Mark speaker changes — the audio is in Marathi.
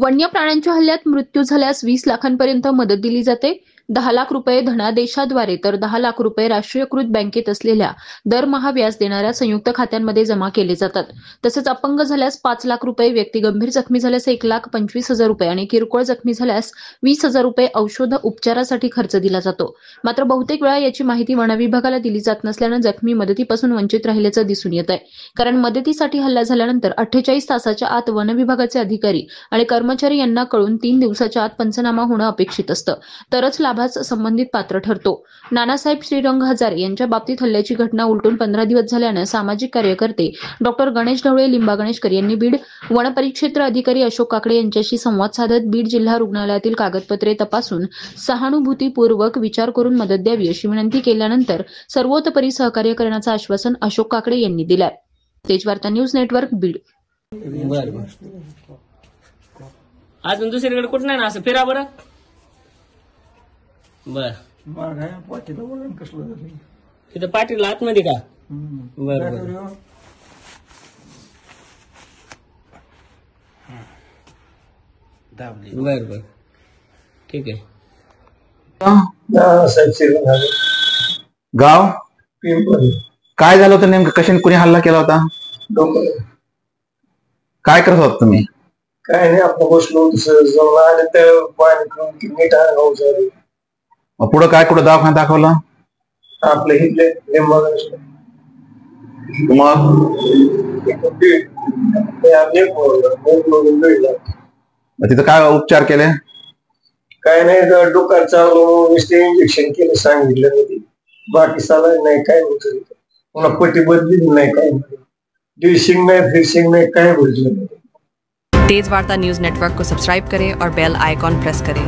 Speaker 1: वन्य प्राण्यांच्या हल्ल्यात मृत्यू झाल्यास 20 लाखांपर्यंत मदत दिली जाते। 10 लाख रुपये धनादेशाद्वारे तर 10 लाख रुपये राष्ट्रीयकृत बँकेत असलेल्या दरमहा व्याज देणाऱ्या संयुक्त खात्यांमध्ये जमा केले जातात। तसेच अपंग झाल्यास 5 लाख रुपये, व्यक्ती गंभीर जखमी झाल्यास 1,25,000 रुपये आणि किरकोळ जखमी झाल्यास 20,000 रुपये औषध उपचारासाठी खर्च दिला जातो। मात्र बहुतेक वेळा याची माहिती वनविभागाला दिली जात नसल्यानं जखमी मदतीपासून वंचित राहिल्याचं दिसून येत आहे। कारण मदतीसाठी हल्ला झाल्यानंतर 48 तासाच्या आत वनविभागाचे अधिकारी आणि कर्मचारी यांना कळून 3 दिवसाच्या आत पंचनामा होणं अपेक्षित असतं, तरच लाभास संबंधित पात्र ठरतो। नानासाहेब श्रीरंग हजारे यांच्या बाबतीत हल्ल्याची घटना उलटून 15 दिवस झाल्यानं सामाजिक कार्यकर्ते डॉक्टर गणेश ढवळे लिंबा गणेशकर यांनी बीड वनपरिक्षेत्र अधिकारी अशोक काकडे यांच्याशी संवाद साधत बीड जिल्हा रुग्णालयातील कागदपत्रे तपासून सहानुभूतीपूर्वक विचार करून मदत द्यावी अशी विनंती केल्यानंतर सर्वतोपरी सहकार्य करण्याचं आश्वासन अशोक काकडे यांनी दिलंय। Tejvarta news network Beed.
Speaker 2: अजून दुसरीकडे कुठं नाही ना असं फिरा बरं। बर
Speaker 3: पाटीला वळण कसलं झालं
Speaker 2: तिथं पाटीला आतमध्ये का? बर बर बर ठीक आहे।
Speaker 4: गाव
Speaker 3: पिंपरी
Speaker 4: काय झालं होतं नेमकं? कशाने कुणी हल्ला केला होता? काय करत होता तुम्ही?
Speaker 3: काय नाही, आपण बसलो होतो आले तर पाणी मीठ अंगावर झालं।
Speaker 4: पुढं काय कुठं दवाखान्यात दाखवलं?
Speaker 3: आपल्या इथले लिंबा
Speaker 4: तिथं काय उपचार केले?
Speaker 3: काय नाही, डोक्यात चालू इंजेक्शन केलं सांगितलं नाही, बाकी सलाईन नाही, काय होतं पुन्हा पट्टी बदली नाही, काय ड्रेसिंग नाही, फिशिंग नाही, काय बोललं नाही।
Speaker 5: तेज वार्ता न्यूज नेटवर्क को सब्सक्राइब करें और बेल आइकॉन प्रेस करें।